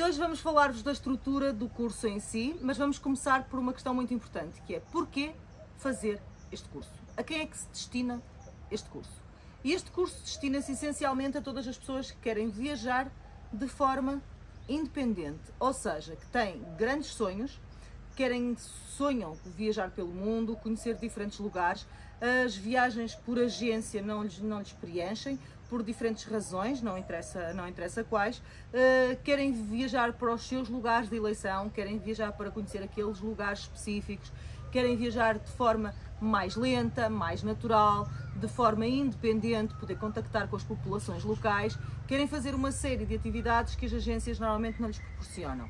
hoje vamos falar-vos da estrutura do curso em si, mas vamos começar por uma questão muito importante, que é porquê fazer este curso? A quem é que se destina este curso? E este curso destina-se essencialmente a todas as pessoas que querem viajar de forma independente, ou seja, que têm grandes sonhos, sonham viajar pelo mundo, conhecer diferentes lugares. As viagens por agência não lhes preenchem, por diferentes razões, não interessa quais. Querem viajar para os seus lugares de eleição, querem viajar para conhecer aqueles lugares específicos, querem viajar de forma mais lenta, mais natural, de forma independente, poder contactar com as populações locais, querem fazer uma série de atividades que as agências normalmente não lhes proporcionam.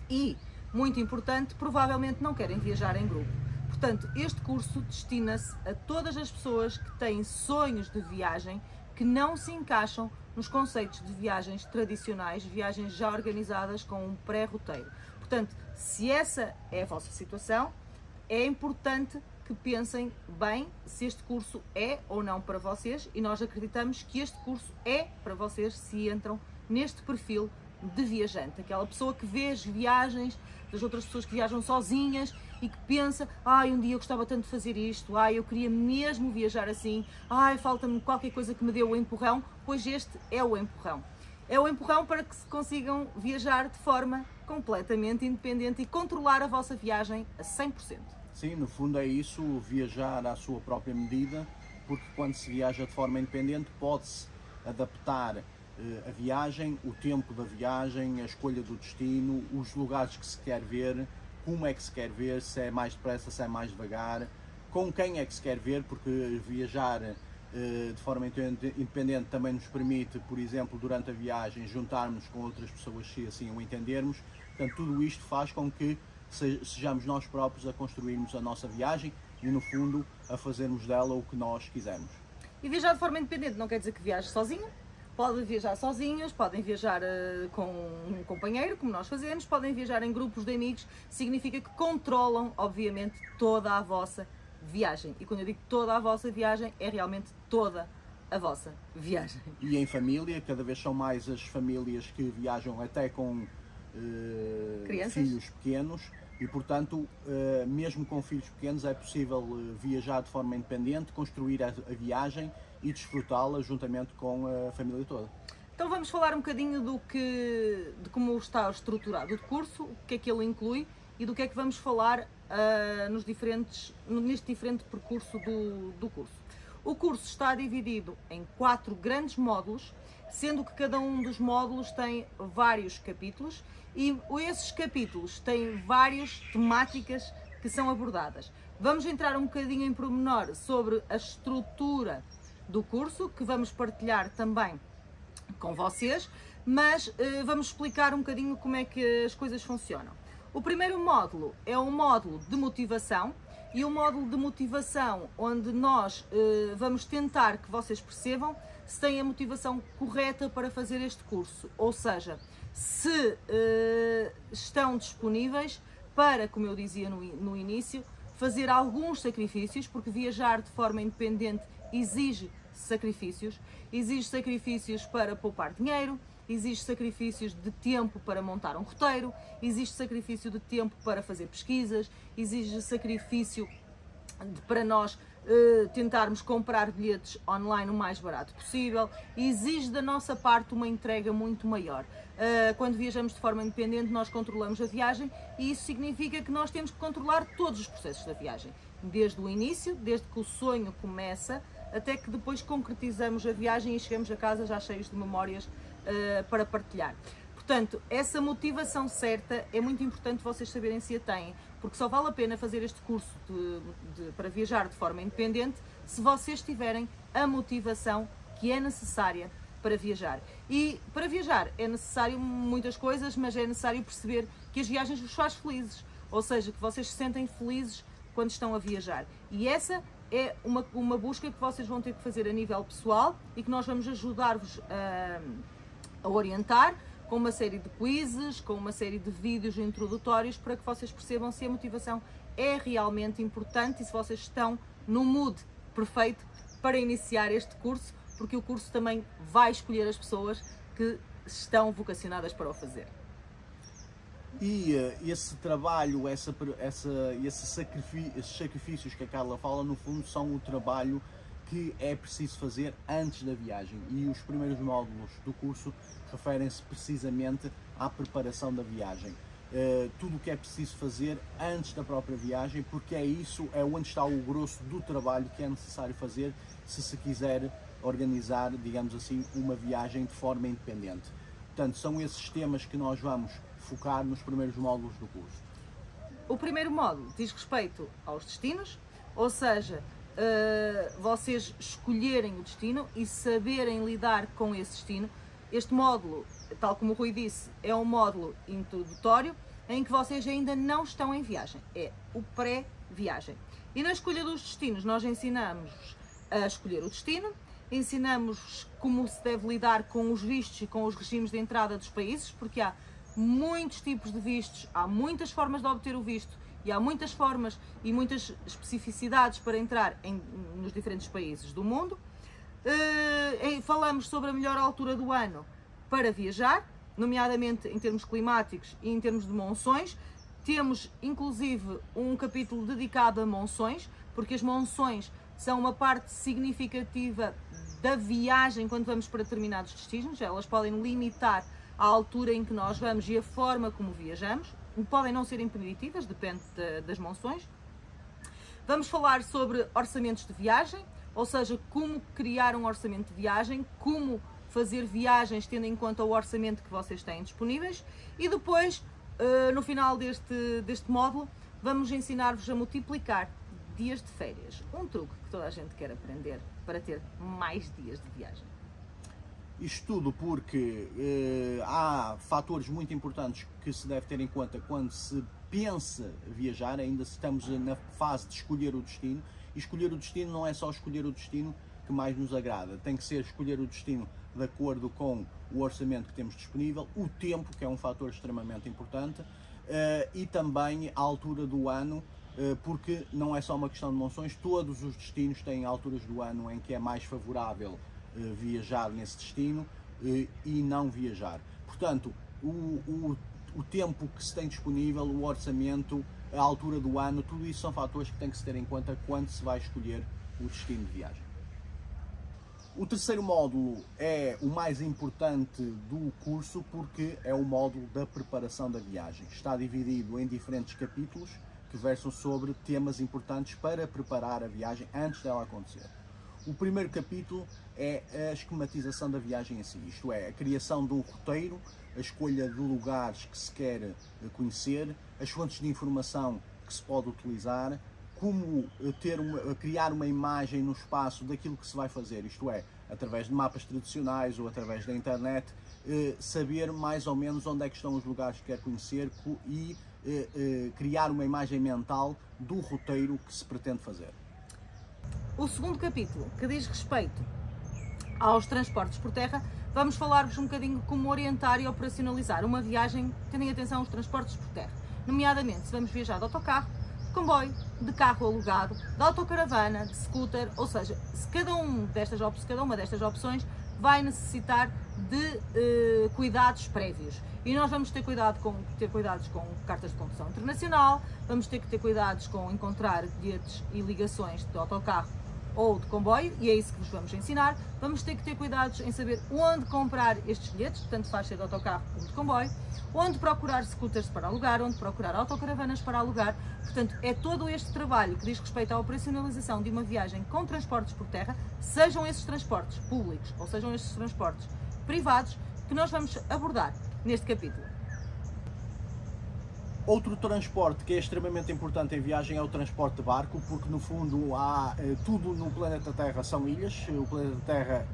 E, muito importante, provavelmente não querem viajar em grupo. Portanto, este curso destina-se a todas as pessoas que têm sonhos de viagem que não se encaixam nos conceitos de viagens tradicionais, viagens já organizadas com um pré-roteiro. Portanto, se essa é a vossa situação, é importante que pensem bem se este curso é ou não para vocês, e nós acreditamos que este curso é para vocês se entram neste perfil de viajante, aquela pessoa que vê as viagens das outras pessoas que viajam sozinhas e que pensa, um dia eu gostava tanto de fazer isto, eu queria mesmo viajar assim, falta-me qualquer coisa que me dê o empurrão, pois este é o empurrão. É o empurrão para que se consigam viajar de forma completamente independente e controlar a vossa viagem a 100%. Sim, no fundo é isso, viajar à sua própria medida, porque quando se viaja de forma independente pode-se adaptar a viagem, o tempo da viagem, a escolha do destino, os lugares que se quer ver, como é que se quer ver, se é mais depressa, se é mais devagar, com quem é que se quer ver, porque viajar de forma independente também nos permite, por exemplo, durante a viagem, juntarmos com outras pessoas se assim o entendermos. Portanto, tudo isto faz com que sejamos nós próprios a construirmos a nossa viagem e, no fundo, a fazermos dela o que nós quisermos. E viajar de forma independente não quer dizer que viaje sozinho. Podem viajar sozinhos, podem viajar com um companheiro, como nós fazemos, podem viajar em grupos de amigos, significa que controlam, obviamente, toda a vossa viagem. E quando eu digo toda a vossa viagem, é realmente toda a vossa viagem. E em família, cada vez são mais as famílias que viajam até com filhos pequenos e, portanto, mesmo com filhos pequenos é possível viajar de forma independente, construir a viagem e desfrutá-la juntamente com a família toda. Então vamos falar um bocadinho de como está estruturado o curso, o que é que ele inclui e do que é que vamos falar neste diferente percurso do curso. O curso está dividido em 4 grandes módulos, sendo que cada um dos módulos tem vários capítulos e esses capítulos têm várias temáticas que são abordadas. Vamos entrar um bocadinho em pormenor sobre a estrutura do curso, que vamos partilhar também com vocês, mas vamos explicar um bocadinho como é que as coisas funcionam. O primeiro módulo é um módulo de motivação, e um módulo de motivação onde nós vamos tentar que vocês percebam se têm a motivação correta para fazer este curso, ou seja, se estão disponíveis para, como eu dizia no início, fazer alguns sacrifícios, porque viajar de forma independente exige sacrifícios para poupar dinheiro, exige sacrifícios de tempo para montar um roteiro, exige sacrifício de tempo para fazer pesquisas, exige sacrifício para nós tentarmos comprar bilhetes online o mais barato possível, exige da nossa parte uma entrega muito maior. Quando viajamos de forma independente, nós controlamos a viagem e isso significa que nós temos que controlar todos os processos da viagem, desde o início, desde que o sonho começa, até que depois concretizamos a viagem e chegamos a casa já cheios de memórias para partilhar. Portanto, essa motivação certa é muito importante vocês saberem se a têm, porque só vale a pena fazer este curso para viajar de forma independente se vocês tiverem a motivação que é necessária para viajar. E para viajar é necessário muitas coisas, mas é necessário perceber que as viagens vos faz felizes, ou seja, que vocês se sentem felizes quando estão a viajar. E essa é uma busca que vocês vão ter que fazer a nível pessoal e que nós vamos ajudar-vos a orientar com uma série de quizzes, com uma série de vídeos introdutórios para que vocês percebam se a motivação é realmente importante e se vocês estão no mood perfeito para iniciar este curso, porque o curso também vai escolher as pessoas que estão vocacionadas para o fazer. E esse trabalho, esses sacrifícios que a Carla fala, no fundo, são o trabalho que é preciso fazer antes da viagem. E os primeiros módulos do curso referem-se precisamente à preparação da viagem. Tudo o que é preciso fazer antes da própria viagem, porque é onde está o grosso do trabalho que é necessário fazer se quiser organizar, digamos assim, uma viagem de forma independente. Portanto, são esses temas que nós vamos focar nos primeiros módulos do curso. O primeiro módulo diz respeito aos destinos, ou seja, vocês escolherem o destino e saberem lidar com esse destino. Este módulo, tal como o Rui disse, é um módulo introdutório em que vocês ainda não estão em viagem, é o pré-viagem. E na escolha dos destinos nós ensinamos a escolher o destino, ensinamos como se deve lidar com os vistos e com os regimes de entrada dos países, porque há muitos tipos de vistos, há muitas formas de obter o visto e há muitas formas e muitas especificidades para entrar nos diferentes países do mundo. Falamos sobre a melhor altura do ano para viajar, nomeadamente em termos climáticos e em termos de monções. Temos inclusive um capítulo dedicado a monções, porque as monções são uma parte significativa da viagem quando vamos para determinados destinos. Elas podem limitar a altura em que nós vamos e a forma como viajamos. Podem não ser impeditivas, depende das monções. Vamos falar sobre orçamentos de viagem, ou seja, como criar um orçamento de viagem, como fazer viagens tendo em conta o orçamento que vocês têm disponíveis. E depois, no final deste módulo, vamos ensinar-vos a multiplicar dias de férias. Um truque que toda a gente quer aprender para ter mais dias de viagem. Isto tudo porque há fatores muito importantes que se deve ter em conta quando se pensa viajar. Ainda estamos na fase de escolher o destino, e escolher o destino não é só escolher o destino que mais nos agrada, tem que ser escolher o destino de acordo com o orçamento que temos disponível, o tempo, que é um fator extremamente importante, e também a altura do ano, porque não é só uma questão de monções, todos os destinos têm alturas do ano em que é mais favorável viajar nesse destino e não viajar. Portanto, o tempo que se tem disponível, o orçamento, a altura do ano, tudo isso são fatores que tem que se ter em conta quando se vai escolher o destino de viagem. O terceiro módulo é o mais importante do curso porque é o módulo da preparação da viagem. Está dividido em diferentes capítulos que versam sobre temas importantes para preparar a viagem antes dela acontecer. O primeiro capítulo é a esquematização da viagem em si, isto é, a criação de um roteiro, a escolha de lugares que se quer conhecer, as fontes de informação que se pode utilizar, como criar uma imagem no espaço daquilo que se vai fazer, isto é, através de mapas tradicionais ou através da internet, saber mais ou menos onde é que estão os lugares que quer conhecer e criar uma imagem mental do roteiro que se pretende fazer. O segundo capítulo, que diz respeito aos transportes por terra, vamos falar-vos um bocadinho como orientar e operacionalizar uma viagem tendo em atenção os transportes por terra, nomeadamente se vamos viajar de autocarro, de comboio, de carro alugado, de autocaravana, de scooter, ou seja, se cada uma destas opções vai necessitar de cuidados prévios. E nós vamos ter cuidados com cartas de condução internacional, vamos ter que ter cuidados com encontrar bilhetes e ligações de autocarro ou de comboio, e é isso que vos vamos ensinar. Vamos ter que ter cuidados em saber onde comprar estes bilhetes, tanto faz ser de autocarro como de comboio, onde procurar scooters para alugar, onde procurar autocaravanas para alugar. Portanto, é todo este trabalho que diz respeito à operacionalização de uma viagem com transportes por terra, sejam esses transportes públicos ou sejam esses transportes privados, que nós vamos abordar neste capítulo. Outro transporte que é extremamente importante em viagem é o transporte de barco, porque no fundo tudo no planeta Terra são ilhas, o planeta Terra,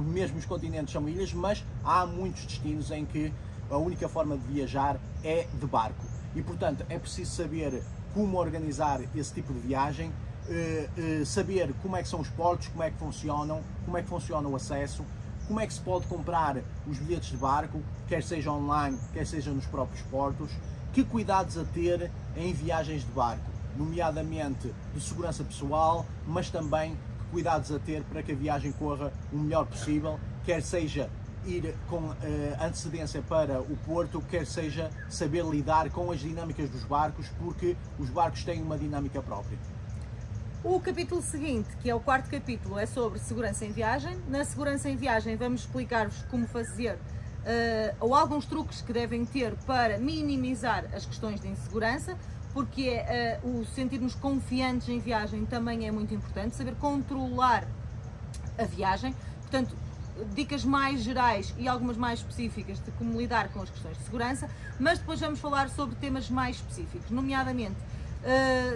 mesmo os continentes são ilhas, mas há muitos destinos em que a única forma de viajar é de barco e, portanto, é preciso saber como organizar esse tipo de viagem, saber como é que são os portos, como é que funciona o acesso, como é que se pode comprar os bilhetes de barco, quer seja online, quer seja nos próprios portos, que cuidados a ter em viagens de barco, nomeadamente de segurança pessoal, mas também que cuidados a ter para que a viagem corra o melhor possível, quer seja ir com antecedência para o porto, quer seja saber lidar com as dinâmicas dos barcos, porque os barcos têm uma dinâmica própria. O capítulo seguinte, que é o quarto capítulo, é sobre segurança em viagem. Na segurança em viagem vamos explicar-vos como fazer ou alguns truques que devem ter para minimizar as questões de insegurança, porque o sentir-nos confiantes em viagem também é muito importante, saber controlar a viagem. Portanto, dicas mais gerais e algumas mais específicas de como lidar com as questões de segurança, mas depois vamos falar sobre temas mais específicos, nomeadamente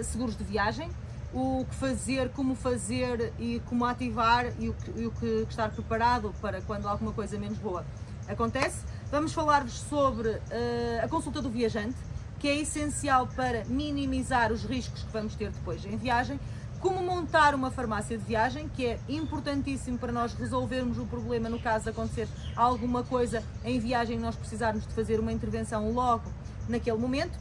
seguros de viagem, o que fazer, como fazer e como ativar e o que estar preparado para quando alguma coisa menos boa acontece. Vamos falar-vos sobre a consulta do viajante, que é essencial para minimizar os riscos que vamos ter depois em viagem. Como montar uma farmácia de viagem, que é importantíssimo para nós resolvermos o problema no caso de acontecer alguma coisa em viagem e nós precisarmos de fazer uma intervenção logo naquele momento.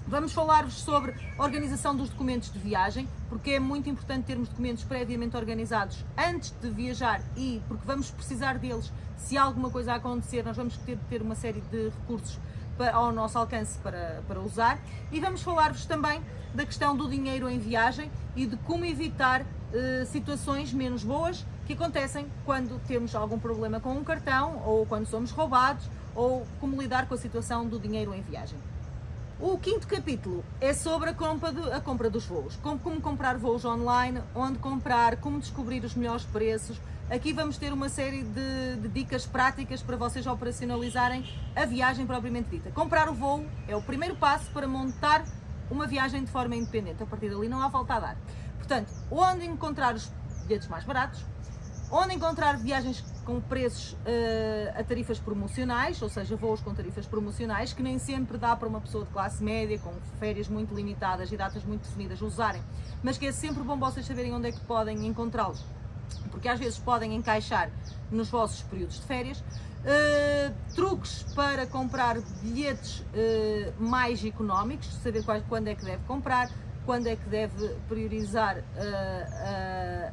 Vamos falar-vos sobre a organização dos documentos de viagem, porque é muito importante termos documentos previamente organizados antes de viajar e porque vamos precisar deles se alguma coisa acontecer, nós vamos ter uma série de recursos ao nosso alcance para usar. E vamos falar-vos também da questão do dinheiro em viagem e de como evitar situações menos boas que acontecem quando temos algum problema com um cartão ou quando somos roubados, ou como lidar com a situação do dinheiro em viagem. O quinto capítulo é sobre a compra dos voos, como comprar voos online, onde comprar, como descobrir os melhores preços. Aqui vamos ter uma série de dicas práticas para vocês operacionalizarem a viagem propriamente dita. Comprar o voo é o primeiro passo para montar uma viagem de forma independente. A partir dali não há volta a dar. Portanto, onde encontrar os bilhetes mais baratos, onde encontrar viagens com preços a tarifas promocionais, ou seja, voos com tarifas promocionais, que nem sempre dá para uma pessoa de classe média, com férias muito limitadas e datas muito definidas, usarem, mas que é sempre bom vocês saberem onde é que podem encontrá-los, porque às vezes podem encaixar nos vossos períodos de férias. Truques para comprar bilhetes mais económicos, saber quando é que deve comprar, quando é que deve priorizar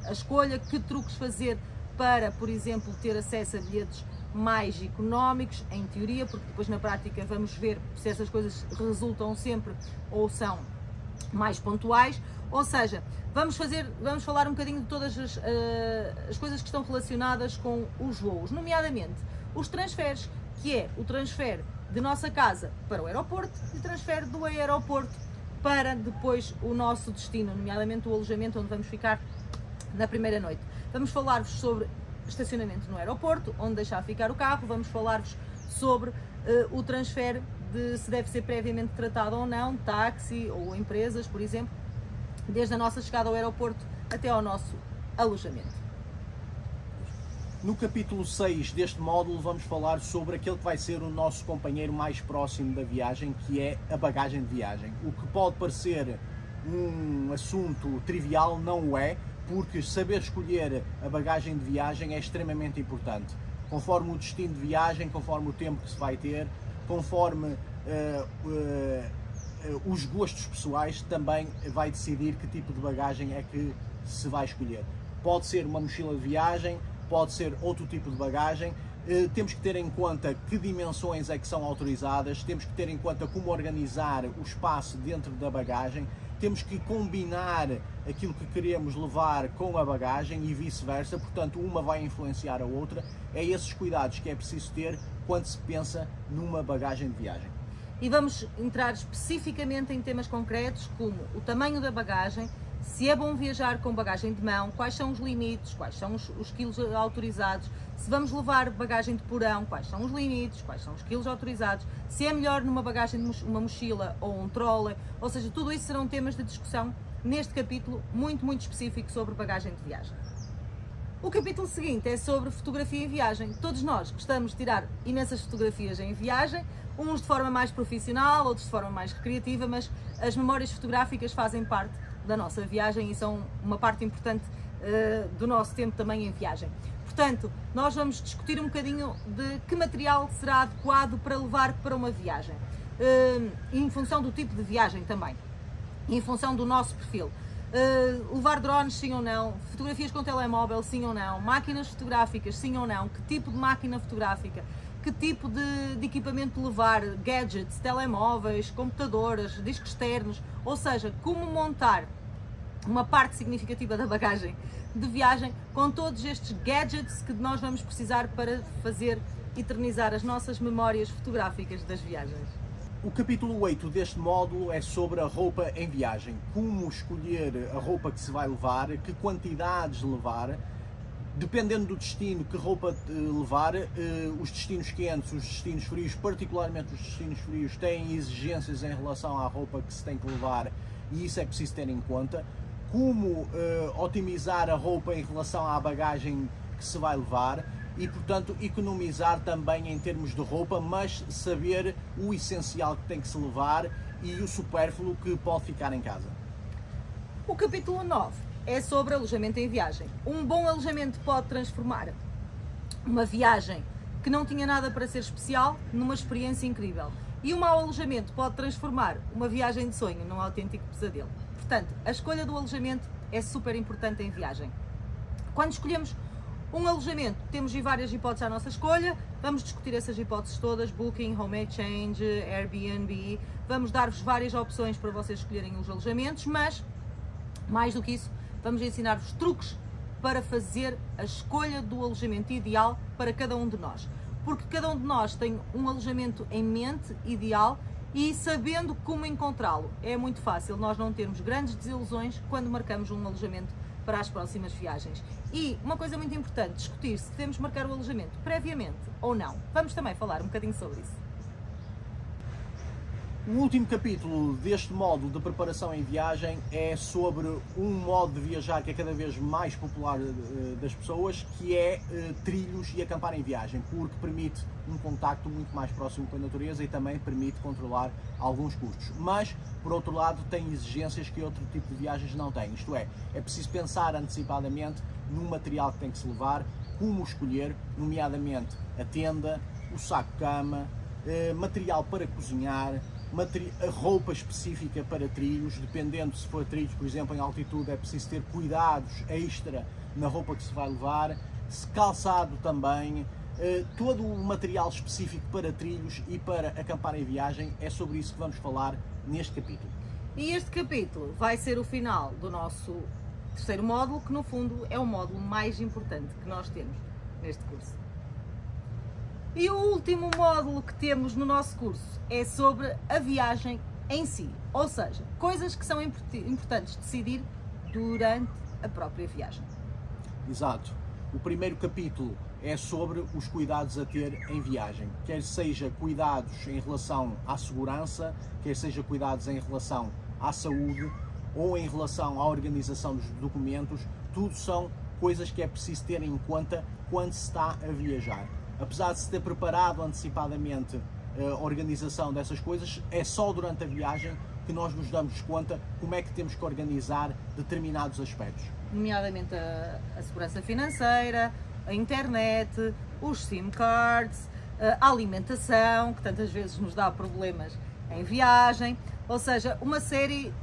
a escolha, que truques fazer para, por exemplo, ter acesso a bilhetes mais económicos, em teoria, porque depois na prática vamos ver se essas coisas resultam sempre ou são mais pontuais. Ou seja, vamos falar um bocadinho de todas as coisas que estão relacionadas com os voos, nomeadamente os transferes, que é o transfer de nossa casa para o aeroporto e o transfer do aeroporto para depois o nosso destino, nomeadamente o alojamento onde vamos ficar na primeira noite. Vamos falar-vos sobre estacionamento no aeroporto, onde deixar ficar o carro. Vamos falar-vos sobre o transfer de se deve ser previamente tratado ou não, táxi ou empresas, por exemplo, desde a nossa chegada ao aeroporto até ao nosso alojamento. No capítulo 6 deste módulo vamos falar sobre aquele que vai ser o nosso companheiro mais próximo da viagem, que é a bagagem de viagem. O que pode parecer um assunto trivial, não o é, porque saber escolher a bagagem de viagem é extremamente importante. Conforme o destino de viagem, conforme o tempo que se vai ter, conforme os gostos pessoais, também vai decidir que tipo de bagagem é que se vai escolher. Pode ser uma mochila de viagem, pode ser outro tipo de bagagem. Temos que ter em conta que dimensões é que são autorizadas, temos que ter em conta como organizar o espaço dentro da bagagem, temos que combinar aquilo que queremos levar com a bagagem e vice-versa, portanto uma vai influenciar a outra. É esses cuidados que é preciso ter quando se pensa numa bagagem de viagem. E vamos entrar especificamente em temas concretos, como o tamanho da bagagem, se é bom viajar com bagagem de mão, quais são os limites, quais são os quilos autorizados, se vamos levar bagagem de porão, quais são os limites, quais são os quilos autorizados, se é melhor numa bagagem de uma mochila ou um trolley, ou seja, tudo isso serão temas de discussão neste capítulo muito específico sobre bagagem de viagem. O capítulo seguinte é sobre fotografia em viagem. Todos nós gostamos de tirar imensas fotografias em viagem, uns de forma mais profissional, outros de forma mais recreativa, mas as memórias fotográficas fazem parte da nossa viagem e são uma parte importante do nosso tempo também em viagem. Portanto, nós vamos discutir um bocadinho de que material será adequado para levar para uma viagem, em função do tipo de viagem também, em função do nosso perfil. Levar drones, sim ou não? Fotografias com telemóvel, sim ou não? Máquinas fotográficas, sim ou não? Que tipo de máquina fotográfica? Que tipo de equipamento levar? Gadgets, telemóveis, computadoras, discos externos, ou seja, como montar uma parte significativa da bagagem de viagem com todos estes gadgets que nós vamos precisar para fazer eternizar as nossas memórias fotográficas das viagens. O capítulo 8 deste módulo é sobre a roupa em viagem. Como escolher a roupa que se vai levar, que quantidades levar, dependendo do destino, que roupa levar. Os destinos quentes, os destinos frios, particularmente os destinos frios, têm exigências em relação à roupa que se tem que levar e isso é preciso ter em conta. Como otimizar a roupa em relação à bagagem que se vai levar. E, portanto, economizar também em termos de roupa, mas saber o essencial que tem que se levar e o supérfluo que pode ficar em casa. O capítulo 9 é sobre alojamento em viagem. Um bom alojamento pode transformar uma viagem que não tinha nada para ser especial numa experiência incrível. E um mau alojamento pode transformar uma viagem de sonho num autêntico pesadelo. Portanto, a escolha do alojamento é super importante em viagem. Quando escolhemos um alojamento, temos várias hipóteses à nossa escolha, vamos discutir essas hipóteses todas, Booking, Home Exchange, Airbnb, vamos dar-vos várias opções para vocês escolherem os alojamentos, mas, mais do que isso, vamos ensinar-vos truques para fazer a escolha do alojamento ideal para cada um de nós. Porque cada um de nós tem um alojamento em mente ideal e sabendo como encontrá-lo. É muito fácil nós não termos grandes desilusões quando marcamos um alojamento para as próximas viagens. E uma coisa muito importante, discutir se devemos marcar o alojamento previamente ou não. Vamos também falar um bocadinho sobre isso. O último capítulo deste módulo de preparação em viagem é sobre um modo de viajar que é cada vez mais popular das pessoas, que é trilhos e acampar em viagem, porque permite um contacto muito mais próximo com a natureza e também permite controlar alguns custos. Mas, por outro lado, tem exigências que outro tipo de viagens não tem, isto é preciso pensar antecipadamente no material que tem que se levar, como escolher, nomeadamente a tenda, o saco-cama, material para cozinhar, roupa específica para trilhos, dependendo se for trilhos, por exemplo, em altitude, é preciso ter cuidados extra na roupa que se vai levar, calçado também, todo o material específico para trilhos e para acampar em viagem. É sobre isso que vamos falar neste capítulo. E este capítulo vai ser o final do nosso terceiro módulo, que no fundo é o módulo mais importante que nós temos neste curso. E o último módulo que temos no nosso curso é sobre a viagem em si, ou seja, coisas que são importantes decidir durante a própria viagem. Exato. O primeiro capítulo é sobre os cuidados a ter em viagem, quer seja cuidados em relação à segurança, quer seja cuidados em relação à saúde ou em relação à organização dos documentos. Tudo são coisas que é preciso ter em conta quando se está a viajar. Apesar de se ter preparado antecipadamente a organização dessas coisas, é só durante a viagem que nós nos damos conta como é que temos que organizar determinados aspectos. Nomeadamente a segurança financeira, a internet, os SIM cards, a alimentação, que tantas vezes nos dá problemas em viagem, ou seja, uma série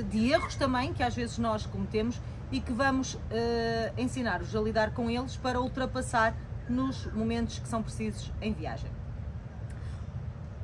de erros também que às vezes nós cometemos e que vamos ensinar-vos a lidar com eles para ultrapassar nos momentos que são precisos em viagem.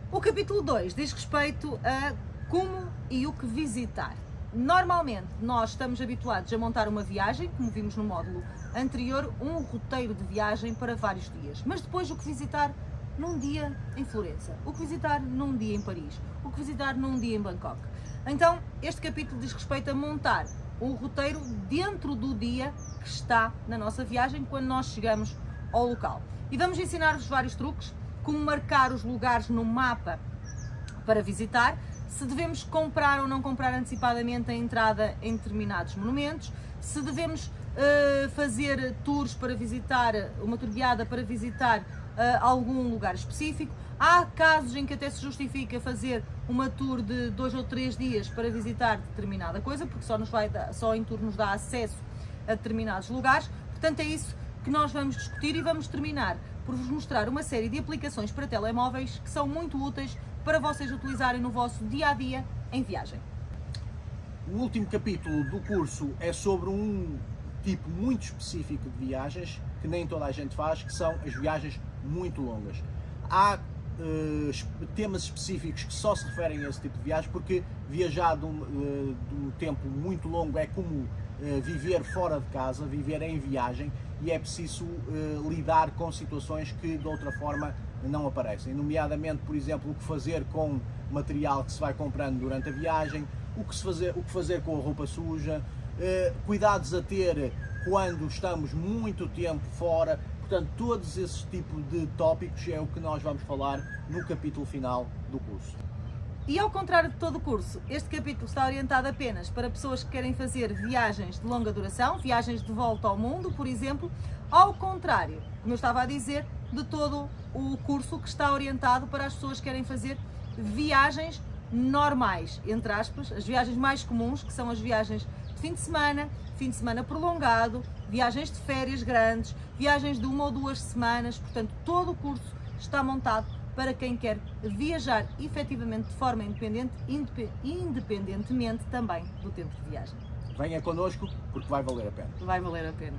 O capítulo 2 diz respeito a como e o que visitar. Normalmente nós estamos habituados a montar uma viagem, como vimos no módulo anterior, um roteiro de viagem para vários dias, mas depois o que visitar num dia em Florença, o que visitar num dia em Paris, o que visitar num dia em Bangkok. Então este capítulo diz respeito a montar um roteiro dentro do dia que está na nossa viagem quando nós chegamos ao local. E vamos ensinar-vos vários truques, como marcar os lugares no mapa para visitar, se devemos comprar ou não comprar antecipadamente a entrada em determinados monumentos, se devemos fazer tours para visitar, uma tour guiada para visitar algum lugar específico. Há casos em que até se justifica fazer uma tour de 2 ou 3 dias para visitar determinada coisa, porque só em tour nos dá acesso a determinados lugares. Portanto, é isso que nós vamos discutir e vamos terminar por vos mostrar uma série de aplicações para telemóveis que são muito úteis para vocês utilizarem no vosso dia-a-dia em viagem. O último capítulo do curso é sobre um tipo muito específico de viagens que nem toda a gente faz, que são as viagens muito longas. Há temas específicos que só se referem a esse tipo de viagem, porque viajar de um tempo muito longo é como viver fora de casa, viver em viagem, e é preciso lidar com situações que de outra forma não aparecem, nomeadamente, por exemplo, o que fazer com material que se vai comprando durante a viagem, o que fazer com a roupa suja, cuidados a ter quando estamos muito tempo fora. Portanto, todos esses tipos de tópicos é o que nós vamos falar no capítulo final do curso. E ao contrário de todo o curso, este capítulo está orientado apenas para pessoas que querem fazer viagens de longa duração, viagens de volta ao mundo, por exemplo, ao contrário, como eu estava a dizer, de todo o curso que está orientado para as pessoas que querem fazer viagens normais, entre aspas, as viagens mais comuns, que são as viagens de fim de semana prolongado, viagens de férias grandes, viagens de 1 ou 2 semanas. Portanto, todo o curso está montado para quem quer viajar efetivamente de forma independente, independentemente também do tempo de viagem. Venha connosco porque vai valer a pena. Vai valer a pena.